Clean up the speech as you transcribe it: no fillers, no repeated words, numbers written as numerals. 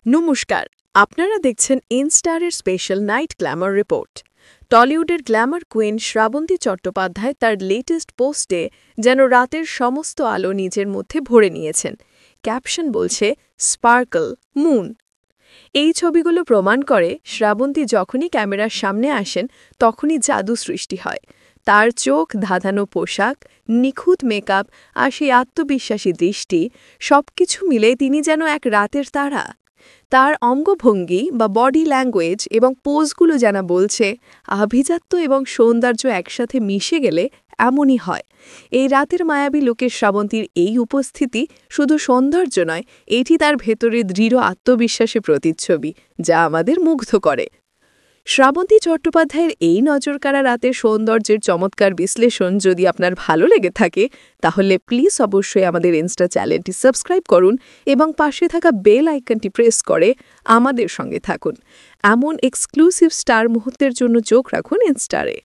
নমস্কার, আপনারা দেখছেন ইনস্টারের স্পেশাল নাইট গ্ল্যামার রিপোর্ট। টলিউডের গ্ল্যামার কুইন শ্রাবন্তী চট্টোপাধ্যায় তার লেটেস্ট পোস্টে যেন রাতের সমস্ত আলো নিজের মধ্যে ভরে নিয়েছেন। ক্যাপশন বলছে স্পার্কল মুন। এই ছবিগুলো প্রমাণ করে শ্রাবন্তী যখনই ক্যামেরার সামনে আসেন তখনই জাদু সৃষ্টি হয়। তার চোখ ধাঁধানো পোশাক, নিখুঁত মেকআপ আর সেই আত্মবিশ্বাসী দৃষ্টি, সবকিছু মিলে তিনি যেন এক রাতের তারা। তার অঙ্গভঙ্গি বা বডি ল্যাঙ্গুয়েজ এবং পোজগুলো যেন বলছে আভিজাত্য এবং সৌন্দর্য একসাথে মিশে গেলে এমনই হয়। এই রাতের মায়াবী লোকের শ্রাবন্তীর এই উপস্থিতি শুধু সৌন্দর্য নয়, এটি তার ভেতরে দৃঢ় আত্মবিশ্বাসের প্রতিচ্ছবি, যা আমাদের মুগ্ধ করে। শ্রাবন্তী চট্টোপাধ্যায়ের এই নজরকাড়া রাতের সৌন্দর্যের চমৎকার বিশ্লেষণ যদি আপনার ভালো লেগে থাকে, তাহলে প্লিজ অবশ্যই আমাদের ইনস্টা চ্যানেলটি সাবস্ক্রাইব করুন এবং পাশে থাকা বেল আইকনটি প্রেস করে আমাদের সঙ্গে থাকুন। এমন এক্সক্লুসিভ স্টার মুহূর্তের জন্য চোখ রাখুন ইনস্টারে।